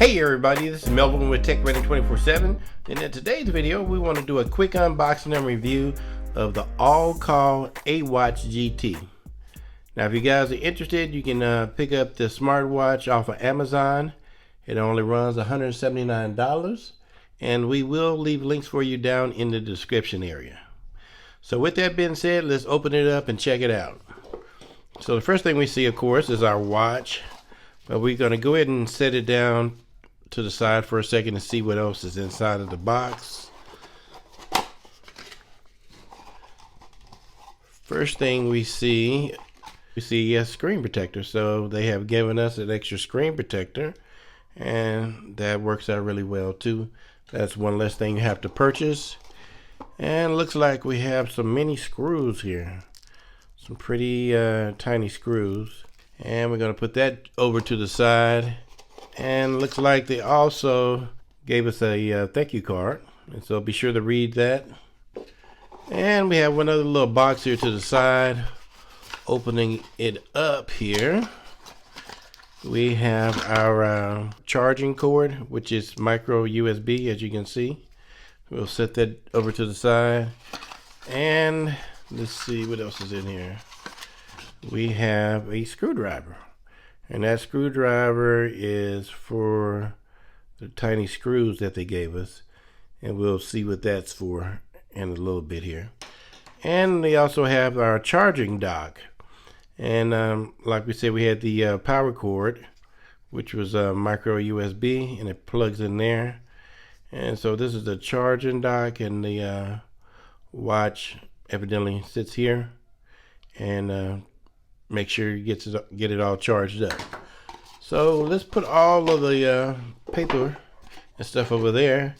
Hey everybody, this is Melvin with Tech Ready 24/7, and in today's video we want to do a quick unboxing and review of the AllCall Awatch GT. Now if you guys are interested, you can pick up the smartwatch off of Amazon. It only runs $179, and we will leave links for you down in the description area. So with that being said, let's open it up and check it out. So the first thing we see, of course, is our watch, but we're going to go ahead and set it down to the side for a second to see what else is inside of the box. First thing we see a screen protector. So they have given us an extra screen protector, and that works out really well too. That's one less thing you have to purchase. And it looks like we have some mini screws here, some pretty tiny screws, and we're going to put that over to the side. And looks like they also gave us a thank you card, and so be sure to read that. And we have one other little box here to the side. Opening it up here, we have our charging cord, which is micro USB, as you can see. We'll set that over to the side. And let's see what else is in here. We have a screwdriver, and that screwdriver is for the tiny screws that they gave us, and we'll see what that's for in a little bit here. And they also have our charging dock, and like we said, we had the power cord, which was micro USB, and it plugs in there. And so this is the charging dock, and the watch evidently sits here, and make sure you get it all charged up. So let's put all of the paper and stuff over there,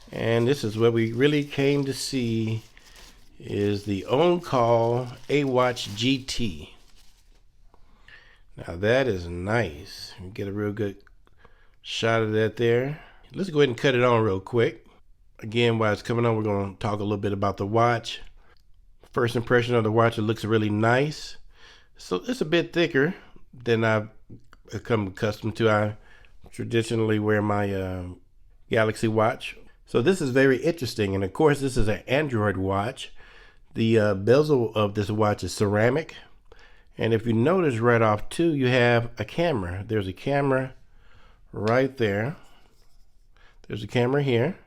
and this is what we really came to see, is the AllCall Awatch GT. Now that is nice. Get a real good shot of that there. Let's go ahead and cut it on real quick. Again, while it's coming on, we're going to talk a little bit about the watch. First impression of the watch, it looks really nice. So it's a bit thicker than I've become accustomed to. I traditionally wear my Galaxy watch. So this is very interesting, and of course this is an Android watch. The bezel of this watch is ceramic, and if you notice right off too, you have a camera. There's a camera right there. There's a camera here,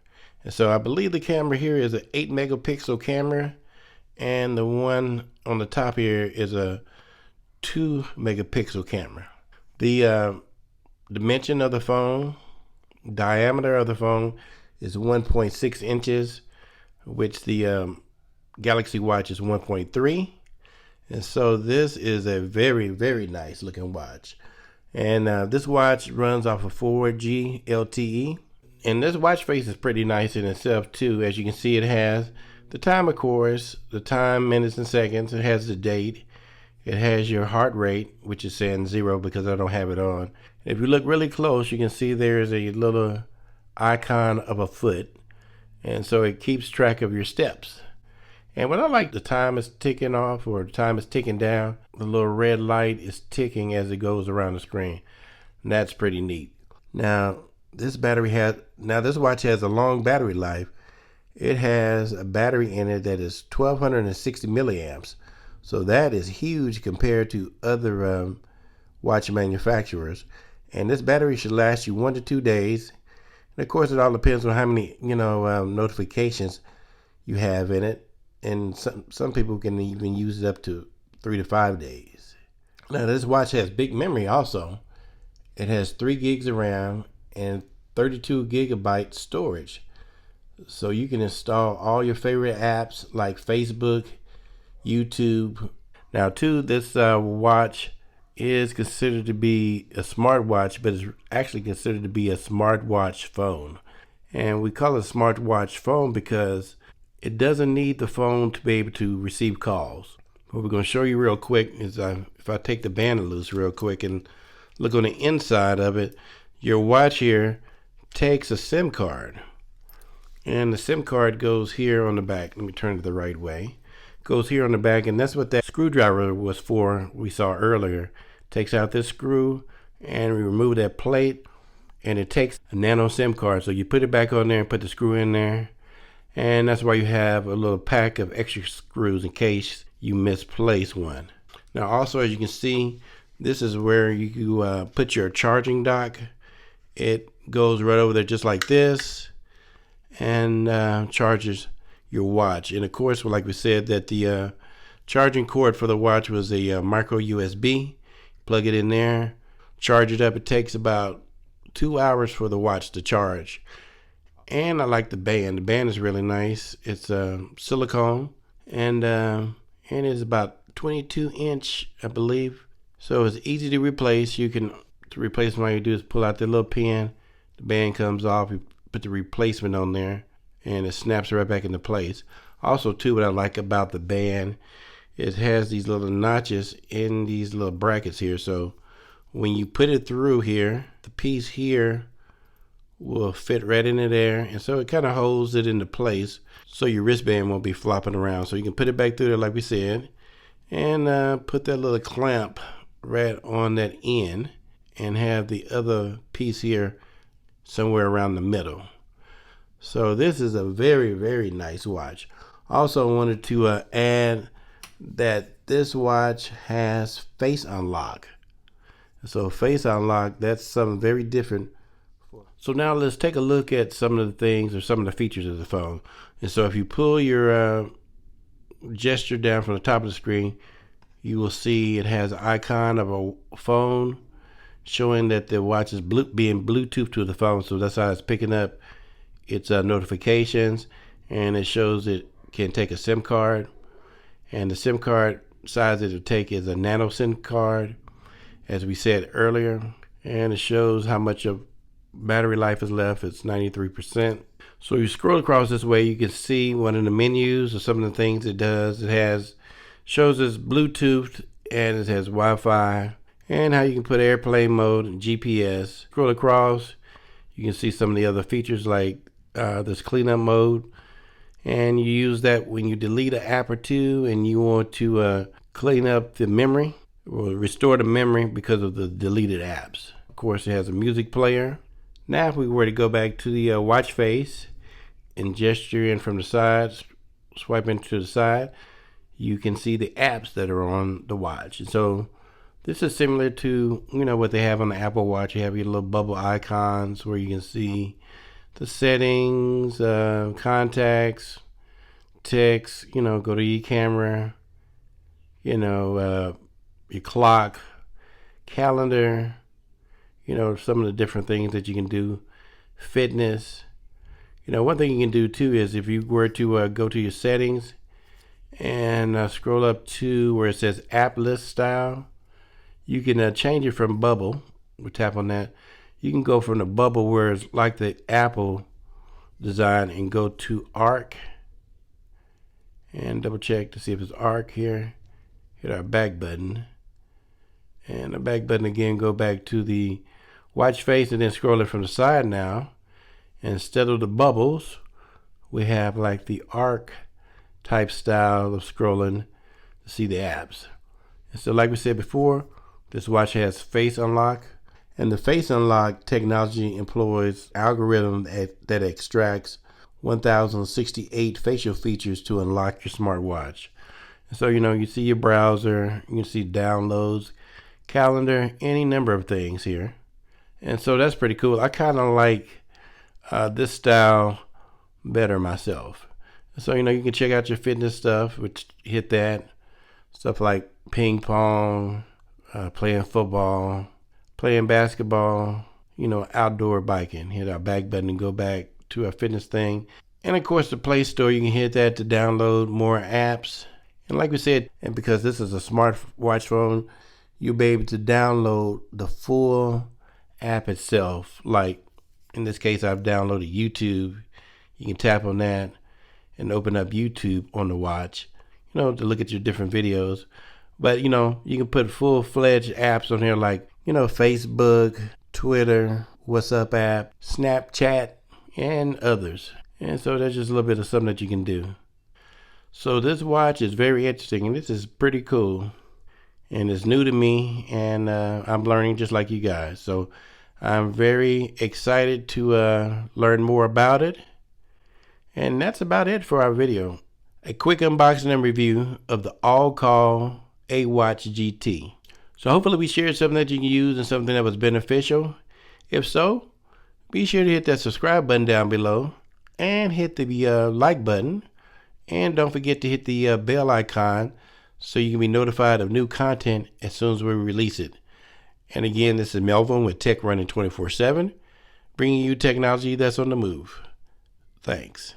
and so I believe the camera here is an 8 megapixel camera, and the one on the top here is a 2 megapixel camera. The dimension of the phone, diameter of the phone, is 1.6 inches, which the Galaxy Watch is 1.3. And so this is a very, very nice looking watch. And this watch runs off of 4G LTE. And this watch face is pretty nice in itself too. As you can see, it has the time, of course, the time, minutes and seconds. It has the date. It has your heart rate, which is saying 0 because I don't have it on. If you look really close, you can see there's a little icon of a foot, and so it keeps track of your steps. And when I like the time is ticking off, or the time is ticking down, the little red light is ticking as it goes around the screen. And that's pretty neat. Now this watch has a long battery life. It has a battery in it that is 1260 milliamps. So that is huge compared to other watch manufacturers. And this battery should last you 1 to 2 days. And of course, it all depends on how many notifications you have in it. And some people can even use it up to 3 to 5 days. Now this watch has big memory also. It has 3 gigs of RAM and 32 gigabyte storage. So you can install all your favorite apps like Facebook, YouTube. Now too, this watch is considered to be a smartwatch, but it's actually considered to be a smartwatch phone. And we call it a smartwatch phone because it doesn't need the phone to be able to receive calls. What we're going to show you real quick is if I take the band loose real quick and look on the inside of it, your watch here takes a SIM card. And the SIM card goes here on the back. Let me turn it the right way. Goes here on the back, and that's what that screwdriver was for we saw earlier. Takes out this screw, and we remove that plate, and it takes a nano SIM card. So you put it back on there and put the screw in there, and that's why you have a little pack of extra screws in case you misplace one. Now also, as you can see, this is where you put your charging dock. It goes right over there just like this, and charges your watch. And of course, like we said, that the charging cord for the watch was a micro USB. Plug it in there, charge it up. It takes about 2 hours for the watch to charge. And I like the band. The band is really nice. It's silicone, and it's about 22-inch, I believe. So it's easy to replace. To replace them, all you do is pull out the little pin. The band comes off. You put the replacement on there, and it snaps right back into place. Also, too, what I like about the band, it has these little notches in these little brackets here. So when you put it through here, the piece here will fit right into there, and so it kind of holds it into place so your wristband won't be flopping around. So you can put it back through there like we said, and put that little clamp right on that end, and have the other piece here somewhere around the middle. So this is a very, very nice watch. Also wanted to add that this watch has face unlock. So face unlock, that's something very different. So now let's take a look at some of the things, or some of the features of the phone. And so if you pull your gesture down from the top of the screen, you will see it has an icon of a phone showing that the watch is being Bluetooth to the phone. So that's how it's picking up its notifications, and it shows it can take a SIM card, and the SIM card size it'll take is a nano SIM card, as we said earlier, and it shows how much of battery life is left. It's 93%. So you scroll across this way, you can see one of the menus or some of the things it does. It shows us Bluetooth, and it has Wi-Fi, and how you can put airplane mode and GPS. Scroll across, you can see some of the other features like this cleanup mode, and you use that when you delete an app or two and you want to clean up the memory or restore the memory because of the deleted apps. Of course, it has a music player. Now if we were to go back to the watch face and gesture in from the side, swipe into the side, you can see the apps that are on the watch. And so this is similar to what they have on the Apple Watch. You have your little bubble icons where you can see the settings, contacts, text, go to your camera, your clock, calendar, some of the different things that you can do, fitness. One thing you can do too is if you were to go to your settings and scroll up to where it says app list style, you can change it from bubble. We tap on that. You can go from the bubble where it's like the Apple design and go to arc, and double check to see if it's arc here. Hit our back button, and the back button again, go back to the watch face, and then scroll it from the side now. Instead of the bubbles, we have like the arc type style of scrolling to see the apps. And so like we said before, this watch has face unlock, and the face unlock technology employs algorithm that extracts 1068 facial features to unlock your smartwatch. And so you see your browser, you can see downloads, calendar, any number of things here. And so that's pretty cool. I kind of like this style better myself. So you can check out your fitness stuff, which hit that stuff like ping pong, playing football, playing basketball, outdoor biking. Hit our back button and go back to our fitness thing. And of course the Play Store, you can hit that to download more apps. And like we said, and because this is a smartwatch phone, you'll be able to download the full app itself. Like in this case, I've downloaded YouTube. You can tap on that and open up YouTube on the watch, to look at your different videos. But you can put full-fledged apps on here like Facebook, Twitter, WhatsApp app, Snapchat, and others. And so that's just a little bit of something that you can do. So this watch is very interesting, and this is pretty cool, and it's new to me, and I'm learning just like you guys. So I'm very excited to learn more about it. And that's about it for our video. A quick unboxing and review of the AllCall Awatch GT. So hopefully we shared something that you can use and something that was beneficial. If so, be sure to hit that subscribe button down below and hit the like button. And don't forget to hit the bell icon so you can be notified of new content as soon as we release it. And again, this is Melvin with Tech Running 24/7, bringing you technology that's on the move. Thanks.